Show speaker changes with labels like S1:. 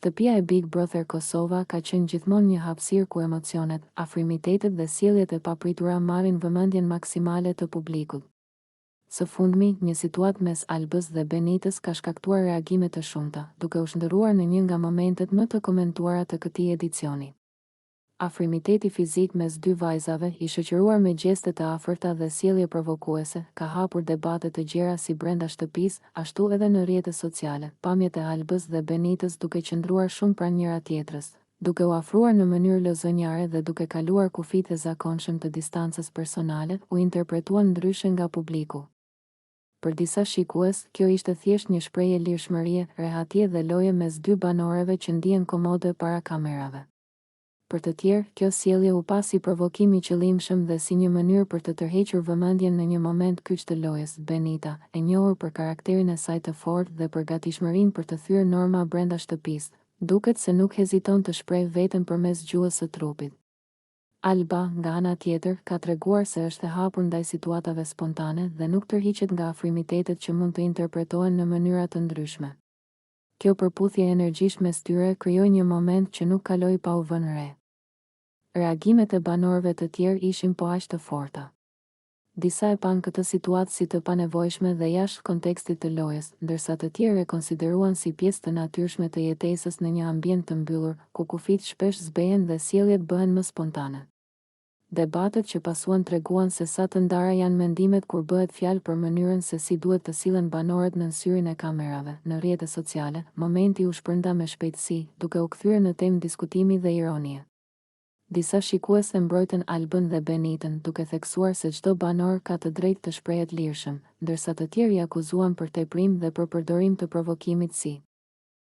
S1: Shtëpia e Big Brother Kosova ka qenë gjithmonë një hapësirë ku emocionet, afrimitetet dhe sjelljet e papritura marrin vëmendjen maksimale të publikut. Së fundmi, një situatë mes Albës dhe Benitës ka shkaktuar reagime të shumta, duke u shndërruar në një nga momentet më të komentuara të këtij edicioni. Afrimiteti fizik mes dy vajzave, i shoqëruar me gjeste të afërta dhe sjellje provokuese, ka hapur debate të gjera si brenda shtëpisë, ashtu edhe në rrjetet sociale. Pamjet e Albës dhe Benitës duke qëndruar shumë pranë njëra tjetrës, duke u afruar në mënyrë lozonjare dhe duke kaluar kufijtë e zakonshëm të distancës personale, u interpretuan ndryshe nga publiku. Për disa shikues, kjo ishte thjesht një shprehje lirshmërie, rehatje dhe loje mes dy banorëve që ndihen komode para kamerave. Për të tjerë, kjo sjellje u pa si provokim i qëllimshëm dhe si një mënyrë për të tërhequr vëmendjen në një moment kyç të lojës. Benita, e njohur për karakterin e saj të fortë dhe për gatishmërinë për të thyer norma brenda shtëpisë, duket se nuk heziton të shprehë veten përmes gjuhës së trupit. Alba, nga ana tjetër, ka treguar se është e hapur ndaj situatave spontane dhe nuk tërhiqet nga afrimitetet që mund të interpretohen në mënyra të ndryshme. Kjo përputhje energjishme mes tyre krijoi një moment që nuk kaloi pa u vënë re. Reagimet e banorëve të tjerë ishin po aq të forta. Disa e panë këtë situatë si të panevojshme dhe jashtë kontekstit të lojës, ndërsa të tjerë e konsideruan si pjesë të natyrshme të jetesës në një ambient të mbyllur, ku kufijtë shpesh zbehen dhe sjelljet bëhen më spontane. Debatet që pasuan treguan se sa të ndara janë mendimet kur bëhet fjalë për mënyrën se si duhet të sillen banorët në syrin e kamerave. Në rrjetet sociale, momenti u shpërnda me shpejtësi, duke u kthyer në temë diskutimi dhe ironie. Disa shikues e mbrojtën Albën dhe Benitën, duke theksuar se çdo banor ka të drejtë të shprehet lirshëm, ndërsa të tjerë i akuzuan për teprim dhe për përdorim të provokimit si